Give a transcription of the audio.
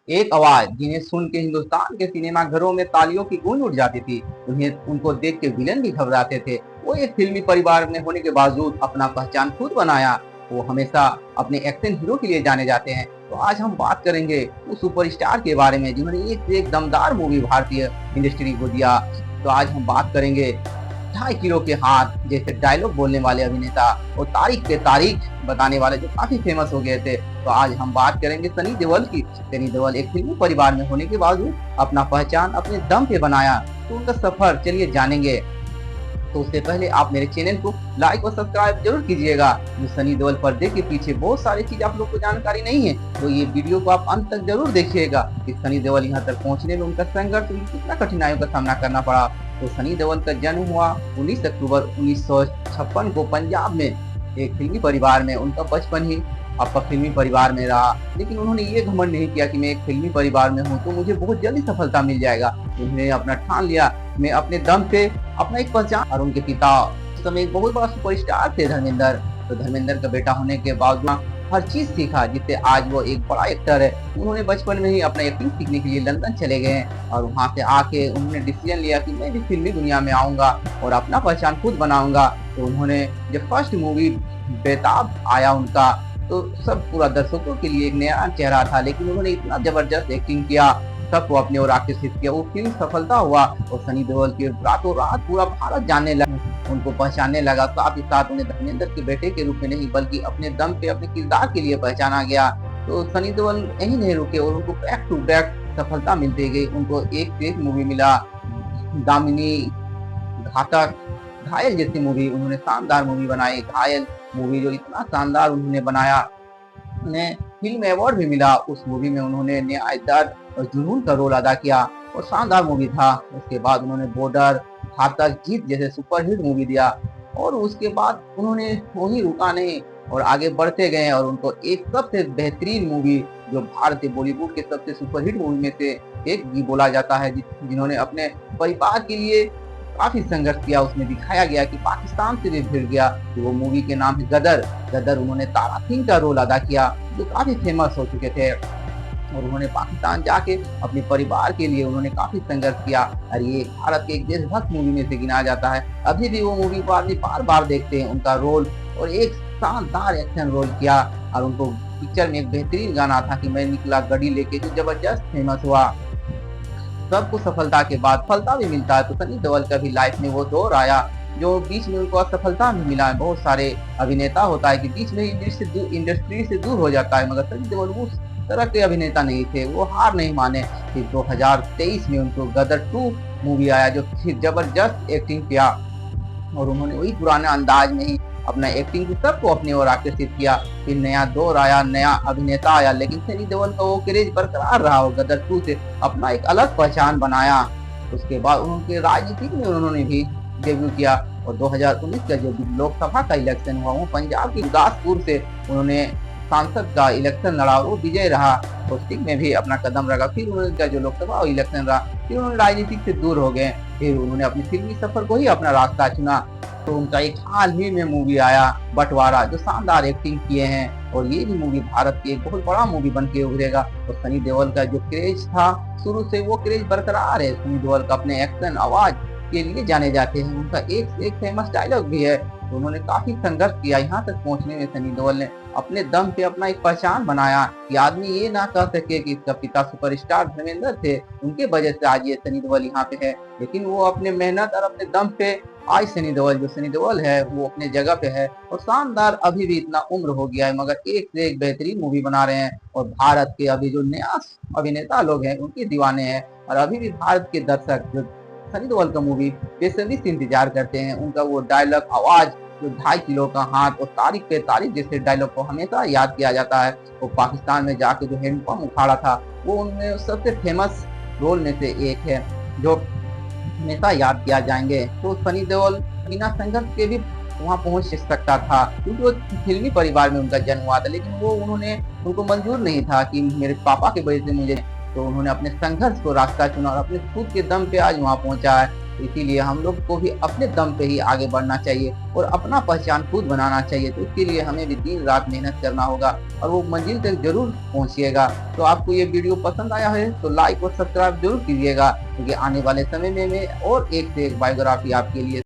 एक आवाज जिन्हें सुन के हिंदुस्तान के सिनेमा घरों में तालियों की गूंज उठ जाती थी। उन्हें उनको देख के विलन भी घबराते थे। वो एक फिल्मी परिवार में होने के बावजूद अपना पहचान खुद बनाया। वो हमेशा अपने एक्शन हीरो के लिए जाने जाते हैं। तो आज हम बात करेंगे उस सुपरस्टार के बारे में जिन्होंने एक से एक दमदार मूवी भारतीय इंडस्ट्री को दिया। तो आज हम बात करेंगे 2.5 किलो के हाथ जैसे डायलॉग बोलने वाले अभिनेता और तारीख पे तारीख बताने वाले जो काफी फेमस हो गए थे। तो आज हम बात करेंगे सनी देओल की। सनी देओल एक फिल्मी परिवार में होने के बावजूद अपना पहचान अपने दम पे बनाया। तो उनका सफर चलिए जानेंगे। तो उससे पहले आप मेरे चैनल को लाइक और सब्सक्राइब जरूर कीजिएगा। जो सनी देओल पर्दे के पीछे बहुत सारी चीज आप लोग को जानकारी नहीं है, तो ये वीडियो को आप अंत तक जरूर देखिएगा कि सनी देओल यहाँ तक पहुँचने में उनका संघर्ष, कितना कठिनाइयों का सामना करना पड़ा। तो सनी देओल का जन्म हुआ 19 अक्टूबर 1956 को पंजाब में एक फिल्मी परिवार में। उनका बचपन ही आपका फिल्मी परिवार में रहा, लेकिन उन्होंने ये घमंड नहीं किया कि मैं एक फिल्मी परिवार में हूँ तो मुझे बहुत जल्दी सफलता मिल जाएगा। उन्होंने अपना ठान लिया, मैं अपने दम पे अपना एक पहचान। और उनके पिता उस समय एक बहुत बड़ा सुपरस्टार थे, धर्मेंद्र। तो धर्मेंद्र का बेटा होने के बावजूद हर चीज सीखा जिससे आज वो एक बड़ा एक्टर है। उन्होंने बचपन में ही अपना एक्टिंग सीखने के लिए लंदन चले गए और वहाँ से आके उन्होंने डिसीजन लिया कि मैं भी फिल्मी दुनिया में आऊंगा और अपना पहचान खुद बनाऊंगा। तो उन्होंने जब फर्स्ट मूवी बेताब आया उनका, तो सब पूरा दर्शकों के लिए एक नया चेहरा था, लेकिन उन्होंने इतना जबरदस्त एक्टिंग किया, सबको अपने ओर आकर्षित किया। वो फिल्म सफलता हुआ और सनी देओल के रातों रात पूरा भारत जानने लगा, उनको पहचानने लगा। साथ ही साथ उन्हें धर्मेंद्र के बेटे के रूप में नहीं बल्कि अपने दम पे अपने किरदार के लिए पहचाना गया। तो सनी देओल यही नहीं रुके और उनको बैक टू बैक सफलता मिलती गई। उनको एक से एक मूवी मिला, दामिनी, घातक, घायल जैसी मूवी उन्होंने शानदार मूवी बनाई। घायल मूवी जो इतना शानदार उन्होंने बनाया, उन्हें फिल्म अवार्ड भी मिला। उस मूवी में उन्होंने न्याय, दर्द और जुनून का रोल अदा किया और शानदार मूवी था। उसके बाद उन्होंने बॉर्डर, घातक, जीत जैसे सुपरहिट मूवी दिया और उसके बाद उन्होंने वही रुका नहीं और आगे बढ़ते गए और उनको एक सबसे बेहतरीन मूवी जो भारतीय बॉलीवुड के सबसे सुपरहिट मूवी में से एक भी बोला जाता है, जिन्होंने अपने परिवार के लिए काफी संघर्ष किया। उसमें दिखाया गया कि पाकिस्तान से भी भिड़ गया। तो वो मूवी के नाम है गदर। गदर उन्होंने तारा सिंह का रोल अदा किया जो काफी फेमस हो चुके थे और उन्होंने पाकिस्तान जाके अपने परिवार के लिए उन्होंने काफी संघर्ष किया। और ये भारत के एक देशभक्त मूवी में से गिना जाता है। अभी भी वो मूवी को आदमी बार बार देखते हैं। उनका रोल और एक शानदार एक्शन रोल किया और उनको पिक्चर में एक बेहतरीन गाना था कि मैं निकला गड़ी लेके, जो जबरदस्त फेमस हुआ। सबको सफलता के बाद फलता भी मिलता है। तो सनी देओल का भी लाइफ में वो दौर आया जो बीच में उनको असफलता भी मिला है। बहुत सारे अभिनेता होता है कि बीच में इंडस्ट्री से दूर हो जाता है, मगर सनी देओल उस तरह के अभिनेता नहीं थे। वो हार नहीं माने। फिर 2023 में उनको गदर 2 मूवी आया जो फिर जबरदस्त एक्टिंग किया और उन्होंने वही पुराने अंदाज में ही अपना एक्टिंग को सबको अपनी ओर आकर्षित किया। फिर नया दौर आया, नया अभिनेता आया, लेकिन सनी देओल का वो क्रेज बरकरार रहा। वो गदर 2 से अपना एक अलग पहचान बनाया। उसके बाद उनके राजनीतिक में उन्होंने भी डेब्यू किया और 2019 का जो लोकसभा का इलेक्शन हुआ वो पंजाब की गुरदासपुर से उन्होंने सांसद का इलेक्शन लड़ा, वो विजय रहा। पोस्टिंग में भी अपना कदम रखा। फिर उनका जो लोकसभा इलेक्शन रहा, फिर उन्होंने राजनीतिक से दूर हो गए। फिर उन्होंने अपनी फिल्मी सफर को ही अपना रास्ता चुना। तो उनका एक हाल ही में मूवी आया बंटवारा, जो शानदार एक्टिंग किए हैं और ये भी मूवी भारत की एक बहुत बड़ा मूवी बन के उभरेगा। और सनी देओल का जो क्रेज था शुरू से वो क्रेज बरकरार है। सनी देओल का अपने एक्शन आवाज के लिए जाने जाते हैं। उनका एक से एक फेमस डायलॉग भी है। तो उन्होंने काफी संघर्ष किया। यहाँ तक पहुंचने में सनी देओल ने अपने दम पे अपना एक पहचान बनाया कि आदमी ये ना कह सके कि इसका पिता सुपरस्टार धर्मेंद्र थे, उनके वजह से आज ये सनी देओल यहाँ पे है। लेकिन वो अपने मेहनत और अपने दम पे आज सनी देओल जो सनी देओल है वो अपने जगह पे है और शानदार। अभी भी इतना उम्र हो गया है मगर एक से एक बेहतरीन मूवी बना रहे हैं और भारत के अभी जो नया अभिनेता लोग हैं उनके दीवाने हैं। और अभी भी भारत के दर्शक जो सनी देओल का मूवी बेसब्री से इंतजार करते हैं। उनका वो डायलॉग आवाज जो 2.5 किलो का हाथ और तारीख पे तारीख जैसे डायलॉग को हमेशा याद किया जाता है। वो पाकिस्तान में जाके जो हैंडपंप उखाड़ा था वो उनमें सबसे फेमस रोल में से एक है जो हमेशा याद किया जाएंगे। तो सनी देओल बिना संघर्ष के भी वहाँ पहुंच सकता था क्योंकि वो फिल्मी परिवार में उनका जन्म हुआ था, लेकिन वो उनको मंजूर नहीं था कि मेरे पापा की वजह से मुझे। तो उन्होंने अपने संघर्ष को रास्ता चुना और अपने खुद के दम पे आज वहाँ पहुंचा है। इसीलिए हम लोग को भी अपने दम पे ही आगे बढ़ना चाहिए और अपना पहचान खुद बनाना चाहिए। तो इसके लिए हमें भी दिन रात मेहनत करना होगा और वो मंजिल तक जरूर पहुंचिएगा। तो आपको ये वीडियो पसंद आया है तो लाइक और सब्सक्राइब जरूर कीजिएगा, क्योंकि आने वाले समय में मैं और एक से एक बायोग्राफी आपके लिए